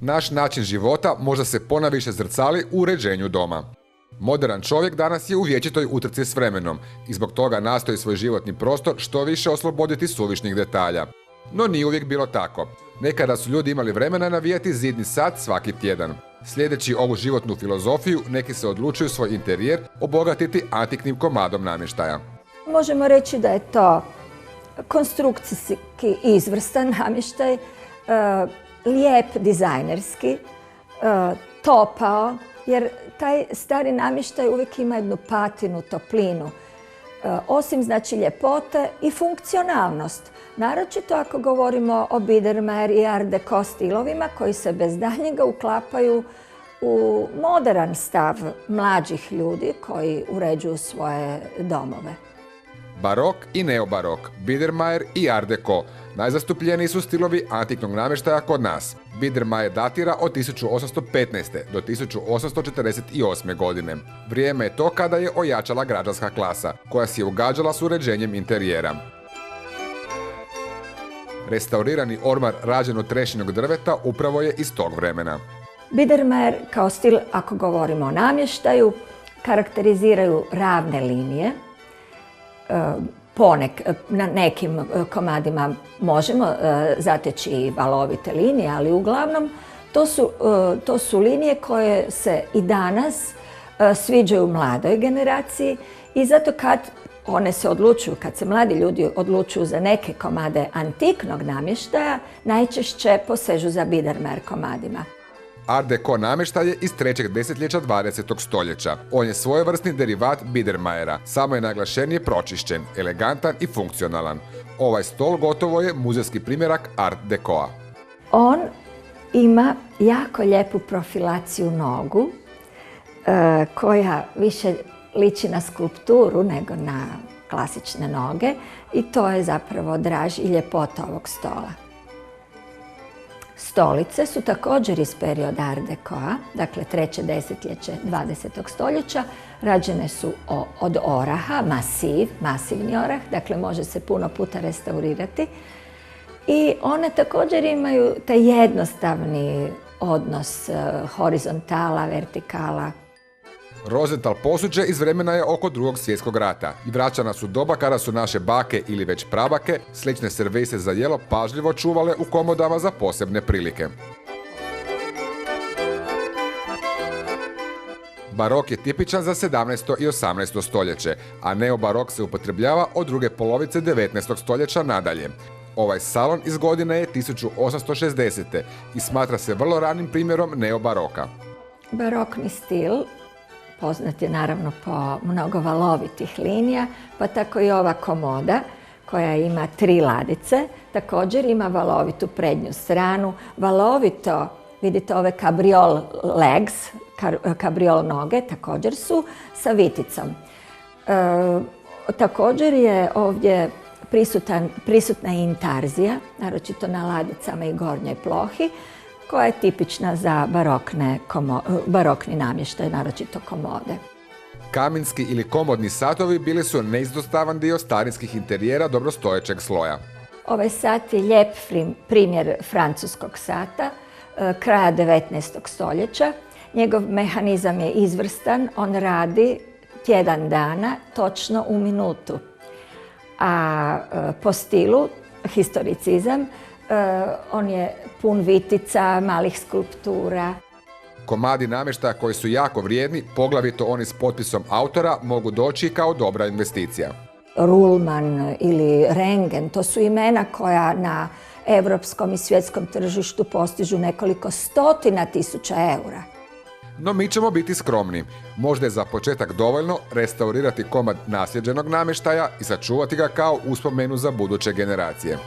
Naš način života možda se ponaviše zrcali u uređenju doma. Moderan čovjek danas je u vječitoj utrci s vremenom i zbog toga nastoji svoj životni prostor što više osloboditi suvišnih detalja. No nije uvijek bilo tako. Nekada su ljudi imali vremena navijati zidni sat svaki tjedan. Slijedeći ovu životnu filozofiju, neki se odlučuju svoj interijer obogatiti antiknim komadom namještaja. Možemo reći da je to konstrukcijski izvrstan namještaj, lijep dizajnerski, topao, jer taj stari namještaj uvijek ima jednu patinu, toplinu. Osim znači ljepote i funkcionalnost. Naročito ako govorimo o Biedermeier i Art Deco stilovima koji se bez daljnjega uklapaju u moderan stav mlađih ljudi koji uređuju svoje domove. Barok i neobarok, Biedermeier i Art Deco najzastupljeniji su stilovi antiknog namještaja kod nas. Biedermeier datira od 1815. do 1848. godine. Vrijeme je to kada je ojačala građanska klasa, koja si je ugađala s uređenjem interijera. Restaurirani ormar rađen od trešnjeg drveta upravo je iz tog vremena. Biedermeier kao stil, ako govorimo o namještaju, karakteriziraju ravne linije. Na nekim komadima možemo zateći i valovite linije, ali uglavnom to su linije koje se i danas sviđaju mladoj generaciji i zato kad se mladi ljudi odlučuju za neke komade antiknog namještaja, najčešće posežu za Biedermeier komadima. Art Deco namještaj je iz trećeg desetljeća 20. stoljeća. On je svojevrsni derivat Biedermeiera, samo je naglašenije pročišćen, elegantan i funkcionalan. Ovaj stol gotovo je muzejski primjerak Art Decoa. On ima jako lijepu profilaciju nogu, koja više liči na skulpturu nego na klasične noge i to je zapravo draž i ljepota ovog stola. Stolice su također iz perioda Art Decoa, dakle treće desetljeće 20. stoljeća. Rađene su od oraha, masivni orah, dakle može se puno puta restaurirati. I one također imaju taj jednostavni odnos horizontala, vertikala. Rozental posuđe iz vremena je oko Drugog svjetskog rata i vraća nas u doba kada su naše bake ili već prabake slične servise za jelo pažljivo čuvale u komodama za posebne prilike. Barok je tipičan za 17. i 18. stoljeće, a neobarok se upotrebljava od druge polovice 19. stoljeća nadalje. Ovaj salon iz godine je 1860. i smatra se vrlo ranim primjerom neobaroka. Barokni stil poznat je naravno po mnogo valovitih linija, pa tako i ova komoda koja ima 3 ladice, također ima valovitu prednju stranu, valovito, vidite ove cabriole legs, cabriole noge, također su sa viticom. Također je ovdje prisutna i intarzija, naročito na ladicama i gornjoj plohi, koja je tipična za barokni namještaj, naročito komode. Kaminski ili komodni satovi bili su neizostavan dio starinskih interijera dobrostojećeg sloja. Ovaj sat je lijep primjer francuskog sata kraja 19. stoljeća. Njegov mehanizam je izvrstan, on radi tjedan dana, točno u minutu. A po stilu, historicizam, on je pun vitica, malih skulptura. Komadi namještaja koji su jako vrijedni, poglavito oni s potpisom autora, mogu doći kao dobra investicija. Ruhlmann ili Rengen, to su imena koja na europskom i svjetskom tržištu postižu nekoliko stotina tisuća eura. No mi ćemo biti skromni. Možda je za početak dovoljno restaurirati komad nasljeđenog namještaja i sačuvati ga kao uspomenu za buduće generacije.